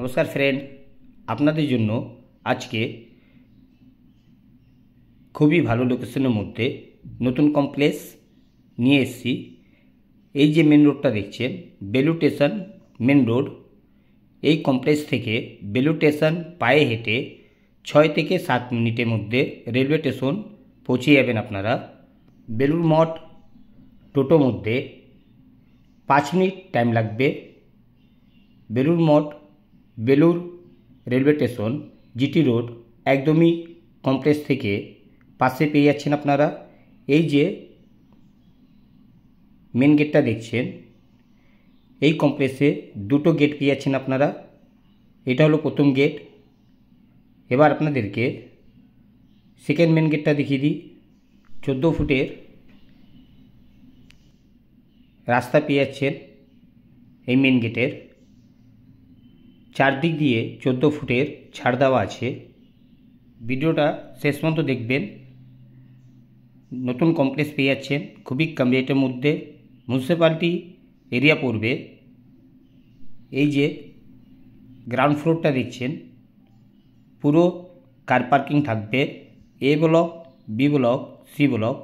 নমস্কার ফ্রেন্ড, আপনাদের জন্য আজকে খুবই ভালো লোকেশনের মধ্যে নতুন কমপ্লেক্স নিয়ে এসেছি। এই যে মেন রোডটা দেখছেন, বেলুড় স্টেশন মেন রোড। এই কমপ্লেক্স থেকে বেলুড় স্টেশন পায়ে হেঁটে 6 থেকে 7 মিনিটের মধ্যে রেলওয়ে স্টেশন পৌঁছে যাবেন আপনারা। বেলুড় মঠ টোটো মধ্যে 5 মিনিট টাইম লাগবে। Belur Math Belur railway station GT road একদমই কমপ্লেক্স থেকে পাশে পেয়ে যাচ্ছেন আপনারা। এই যে মেন গেটটা দেখছেন, এই কমপ্লেক্সে দুটো গেট পেয়ে যাচ্ছেন আপনারা। এটা হলো প্রথম গেট। এবার আপনাদেরকে সেকেন্ড মেন গেটটা দেখিয়ে দিই। 14 ফুটের রাস্তা পেয়ে যাচ্ছেন এই মেন গেটের। চারদিক দিয়ে 14 ফুটের ছাড় দেওয়া আছে। ভিডিওটা শেষ পর্যন্ত দেখবেন। নতুন কমপ্লেক্স পেয়ে যাচ্ছেন খুবই কম রেটের মধ্যে। মিউনিসিপ্যালিটি এরিয়া পড়বে। এই যে গ্রাউন্ড ফ্লোরটা দেখছেন, পুরো কার পার্কিং থাকবে। A block, B block, C block,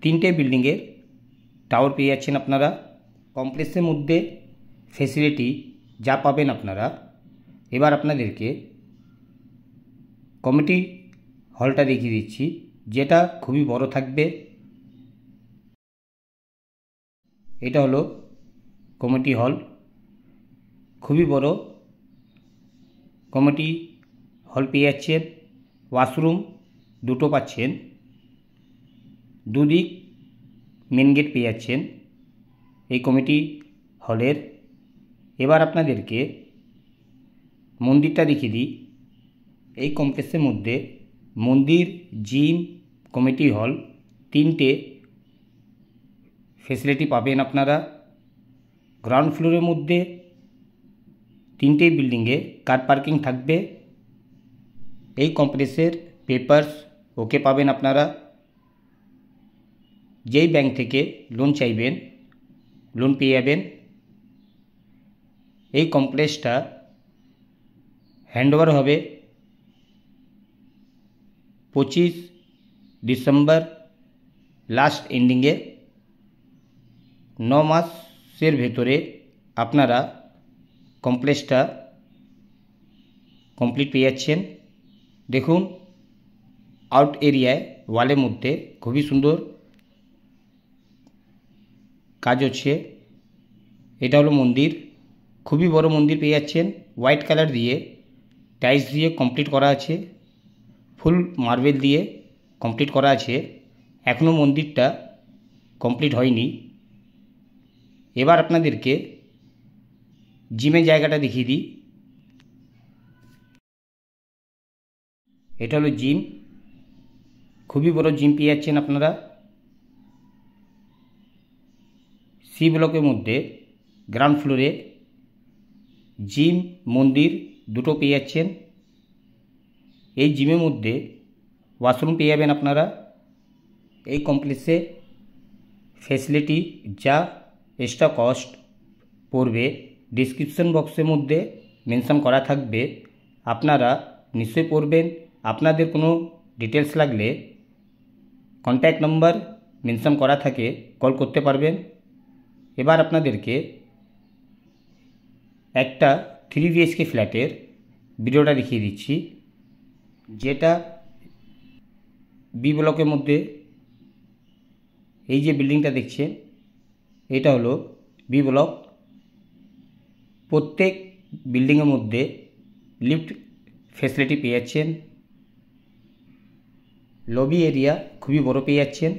3টে বিল্ডিংয়ের টাওয়ার পেয়ে যাচ্ছেন আপনারা। কমপ্লেক্সের মধ্যে ফেসিলিটি যা পাবেন আপনারা। এবার আপনাদেরকে কমিটি হলটা দেখিয়ে দিচ্ছি, যেটা খুবই বড় থাকবে। এটা হলো কমিটি হল, খুবই বড় কমিটি হল পেয়ে যাচ্ছেন। ওয়াশরুম দুটো পাচ্ছেন, দুদিক মেন গেট পেয়ে যাচ্ছেন এই কমিটি হলের। এবার আপনাদেরকে মন্দিরটা দেখিয়ে দিই। এই কমপ্লেক্সের মধ্যে মন্দির, জিম, কমিটি হল 3টে ফেসিলিটি পাবেন আপনারা। গ্রাউন্ড ফ্লোরের মধ্যে 3টে বিল্ডিংয়ে কার পার্কিং থাকবে। এই কমপ্লেক্সের পেপারস ওকে পাবেন আপনারা। যেই ব্যাংক থেকে লোন চাইবেন লোন পেয়ে যাবেন। এই কমপ্লেক্সটা হ্যান্ডওভার হবে 25 ডিসেম্বর লাস্ট এন্ডিংয়ে। 9 মাসের ভেতরে আপনারা কমপ্লেক্সটা কমপ্লিট পেয়ে যাচ্ছেন। দেখুন, আউট এরিয়ায় ওয়ালের মধ্যে খুবই সুন্দর কাজ হচ্ছে। এটা হলো মন্দির, খুবই বড় মন্দির পেয়ে যাচ্ছেন। হোয়াইট কালার দিয়ে টাইলস দিয়ে কমপ্লিট করা আছে, ফুল মার্বেল দিয়ে কমপ্লিট করা আছে। এখনও মন্দিরটা কমপ্লিট হয়নি। এবার আপনাদেরকে জিমের জায়গাটা দেখিয়ে দিই। এটা হলো জিম, খুবই বড় জিম পেয়ে যাচ্ছেন আপনারা। সি ব্লকের মধ্যে গ্রাউন্ড ফ্লোরে জিম, মন্দির দুটো পেয়ে যাচ্ছেন। এই জিমের মধ্যে ওয়াশরুম পেয়ে যাবেন আপনারা। এই কমপ্লেক্সে ফেসিলিটি যা এক্সট্রা কস্ট পড়বে ডিসক্রিপশন বক্সের মধ্যে মেনশন করা থাকবে, আপনারা নিশ্চয়ই পড়বেন। আপনাদের কোনো ডিটেলস লাগলে কন্ট্যাক্ট নাম্বার মেনশন করা থাকে, কল করতে পারবেন। এবার আপনাদেরকে একটা 3 BHK ফ্ল্যাটের ভিডিওটা দেখিয়ে দিচ্ছি, যেটা বি ব্লকের মধ্যে। এই যে বিল্ডিংটা দেখছেন, এটা হলো বি ব্লক। প্রত্যেক বিল্ডিংয়ের মধ্যে লিফট ফেসিলিটি পেয়ে যাচ্ছেন। লবি এরিয়া খুবই বড় পেয়ে যাচ্ছেন।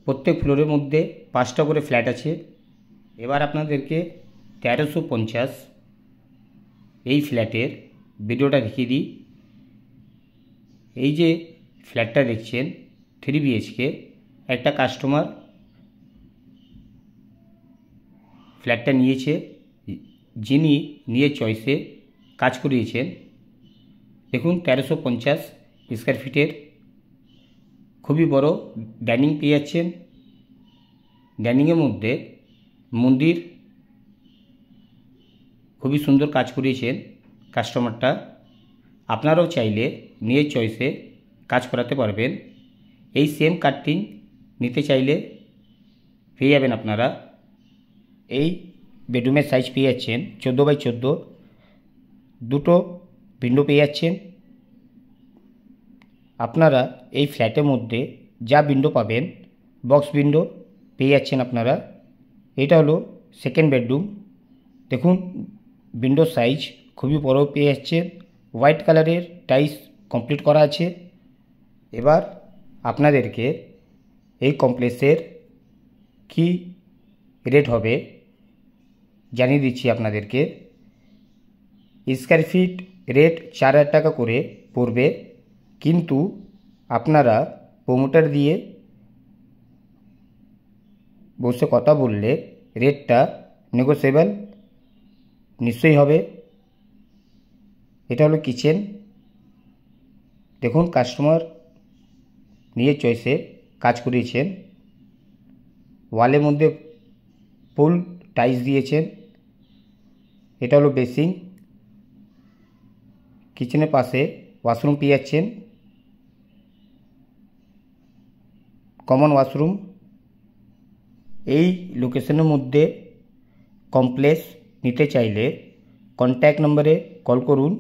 প্রত্যেক ফ্লোরের মধ্যে 5টা করে ফ্ল্যাট আছে। এবার আপনাদেরকে 1350 এই ফ্ল্যাটের ভিডিওটা দেখিয়ে দিই। এই যে ফ্ল্যাটটা দেখছেন 3 BHK, একটা কাস্টমার ফ্ল্যাটটা নিয়েছে, যিনি নিয়ে চয়েসে কাজ করিয়েছেন। দেখুন, 1350 স্কোয়ার ফিটের খুবই বড় ডাইনিং পেয়ে যাচ্ছেন। ডাইনিংয়ের মধ্যে মন্দির খুবই সুন্দর কাজ করিয়েছেন কাস্টমারটা। আপনারাও চাইলে নিজের চয়েসে কাজ করাতে পারবেন। এই সেম কাটিং নিতে চাইলে পেয়ে যাবেন আপনারা। এই বেডরুমের সাইজ পেয়ে যাচ্ছেন 14x14, দুটো উইন্ডো পেয়ে যাচ্ছেন। আপনারা এই ফ্ল্যাটের মধ্যে যা উইন্ডো পাবেন বক্স উইন্ডো পেয়ে যাচ্ছেন আপনারা। এটা হলো সেকেন্ড বেডরুম। দেখুন উইন্ডোর সাইজ খুবই বড় পেয়ে যাচ্ছেন। হোয়াইট কালারের টাইলস কমপ্লিট করা আছে। এবার আপনাদেরকে এই কমপ্লেক্সের কি রেট হবে জানিয়ে দিচ্ছি আপনাদেরকে। স্কোয়ার ফিট রেট 4,000 টাকা করে পড়বে, কিন্তু আপনারা প্রোমোটার দিয়ে বসে কথা বললে রেটটা নেগোসিয়েবল নিশ্চয়ই হবে। এটা হলো কিচেন। দেখুন কাস্টমার নিজের চয়েসে কাজ করিয়েছেন। ওয়ালের মধ্যে ফুল টাইলস দিয়েছেন। এটা হলো বেসিং। কিচেনের পাশে ওয়াশরুম পেয়ে যাচ্ছেন, কমন ওয়াশরুম। এই লোকেশনের মধ্যে কমপ্লেক্স নিতে চাইলে কন্ট্যাক্ট নম্বরে কল করুন।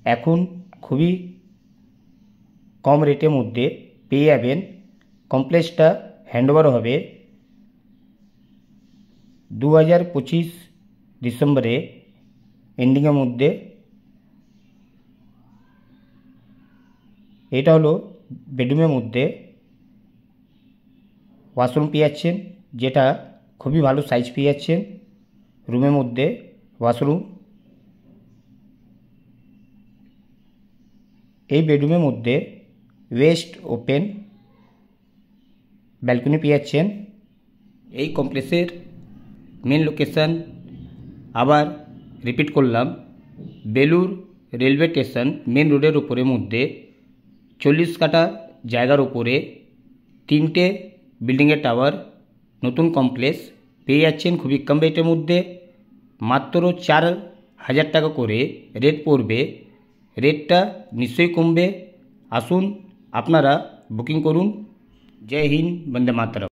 এখন খুবই কম রেটের মধ্যে পেয়ে যাবেন। কমপ্লেক্সটা হ্যান্ডওভার হবে 2025 ডিসেম্বরে এন্ডিংয়ের মধ্যে। এটা হলো বেডরুমের মধ্যে ওয়াশরুম পেয়ে যাচ্ছেন, যেটা খুবই ভালো সাইজ পেয়ে যাচ্ছেন। রুমের মধ্যে ওয়াশরুম। এই বেডরুমের মধ্যে ওয়েস্ট ওপেন ব্যালকনি পেয়ে যাচ্ছেন। এই কমপ্লেক্সের মেন লোকেশন আবার রিপিট করলাম, বেলুর রেলওয়ে স্টেশন মেন রোডের উপরের মধ্যে 40 কাঠা জায়গার উপরে 3টে বিল্ডিংয়ের টাওয়ার, নতুন কমপ্লেক্স পেয়ে যাচ্ছেন খুবই কম রেটের মধ্যে। মাত্র 4,000 টাকা করে রেট পড়বে। রেটটা নিশ্চয়ই কমবে। আসুন আপনারা বুকিং করুন। জয় হিন্দ, বন্দে মাতরম।